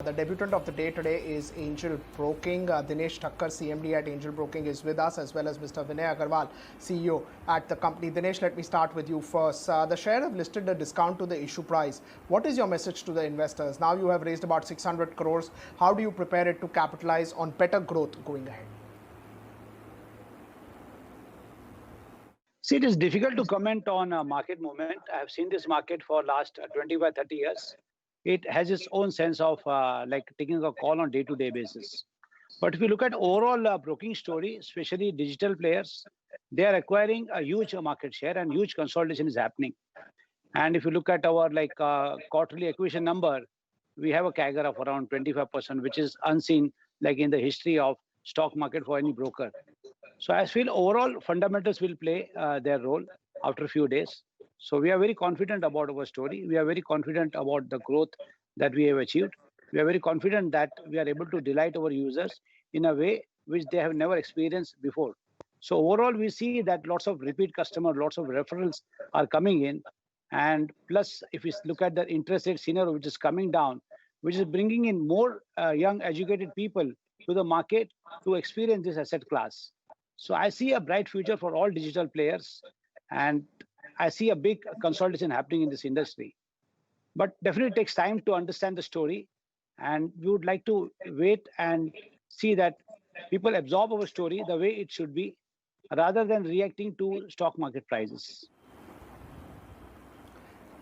The debutant of the day today is Angel Broking. Dinesh Thakkar, CMD at Angel Broking, is with us, as well as Mr. Vinay Agarwal, CEO at the company. Dinesh, let me start with you first. The share have listed a discount to the issue price. What is your message to the investors? Now you have raised about 600 crores. How do you prepare it to capitalize on better growth going ahead? See, it is difficult to comment on market movement. I have seen this market for last 25, 30 years. It has its own sense of like taking a call on day-to-day basis. But if you look at overall broking story, especially digital players, they are acquiring a huge market share and huge consolidation is happening. And if you look at our quarterly acquisition number, we have a CAGR of around 25%, which is unseen like in the history of stock market for any broker. So I feel overall fundamentals will play their role after a few days. So we are very confident about our story. We are very confident about the growth that we have achieved. We are very confident that we are able to delight our users in a way which they have never experienced before. So overall, we see that lots of repeat customers, lots of referrals are coming in. And plus, if we look at the interest rate scenario, which is coming down, which is bringing in more young educated people to the market to experience this asset class. So I see a bright future for all digital players, and I see a big consolidation happening in this industry. But definitely takes time to understand the story, and we would like to wait and see that people absorb our story the way it should be, rather than reacting to stock market prices.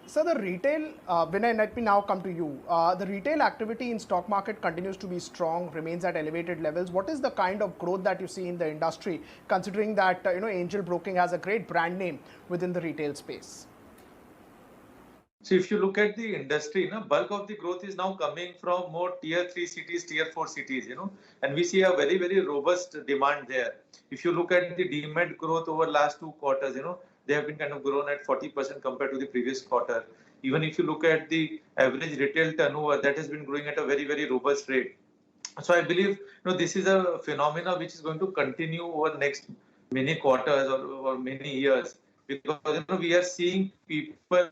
So the retail, Vinay, let me now come to you. The retail activity in stock market continues to be strong, remains at elevated levels. What is the kind of growth that you see in the industry, considering that Angel Broking has a great brand name within the retail space? So if you look at the industry, bulk of the growth is now coming from more tier 3 cities, tier 4 cities, and we see a very, very robust demand there. If you look at the demand growth over last 2 quarters, they have been kind of grown at 40% compared to the previous quarter. Even if you look at the average retail turnover, that has been growing at a very, very robust rate. So I believe this is a phenomena which is going to continue over the next many quarters or many years, because we are seeing people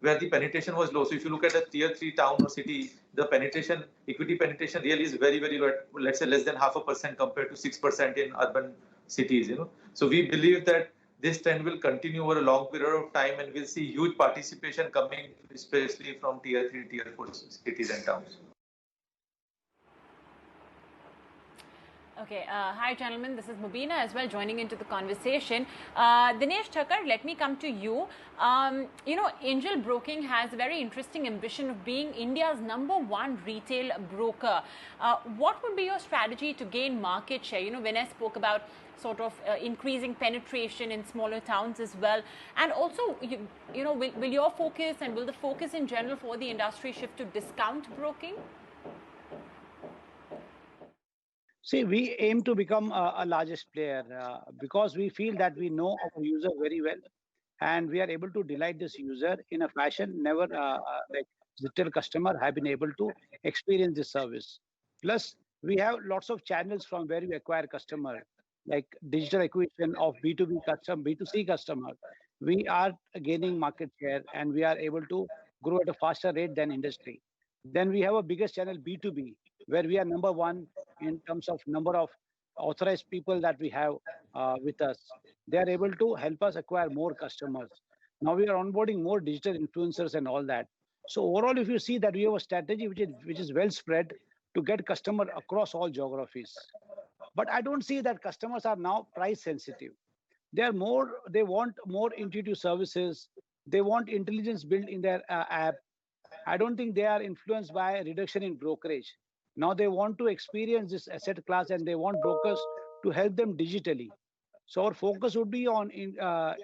where the penetration was low. So if you look at a tier 3 town or city, the penetration, equity penetration really is very, very low, let's say less than 0.5% compared to 6% in urban cities. So we believe that this trend will continue over a long period of time, and we'll see huge participation coming, especially from tier 3, tier 4 cities and towns. Okay, hi gentlemen, this is Mubina as well joining into the conversation. Dinesh Thakkar, let me come to you. Angel Broking has a very interesting ambition of being India's #1 retail broker. What would be your strategy to gain market share? Vinay spoke about sort of increasing penetration in smaller towns as well. And also, will your focus and will the focus in general for the industry shift to discount broking? See, we aim to become a largest player because we feel that we know our user very well, and we are able to delight this user in a fashion never like retail customer have been able to experience this service. Plus, we have lots of channels from where we acquire customer, like digital acquisition of B2B customer, B2C customer. We are gaining market share, and we are able to grow at a faster rate than industry. Then we have a biggest channel B2B, where we are #1 in terms of number of authorized people that we have with us. They are able to help us acquire more customers. Now we are onboarding more digital influencers and all that. So overall, if you see that we have a strategy which is well spread to get customer across all geographies. But I don't see that customers are now price sensitive. They want more intuitive services. They want intelligence built in their app. I don't think they are influenced by a reduction in brokerage. Now they want to experience this asset class, and they want brokers to help them digitally. So our focus would be on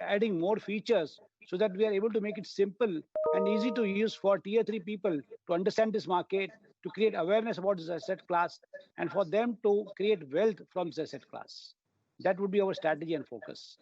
adding more features so that we are able to make it simple and easy to use for tier 3 people to understand this market, to create awareness about this asset class, and for them to create wealth from this asset class. That would be our strategy and focus.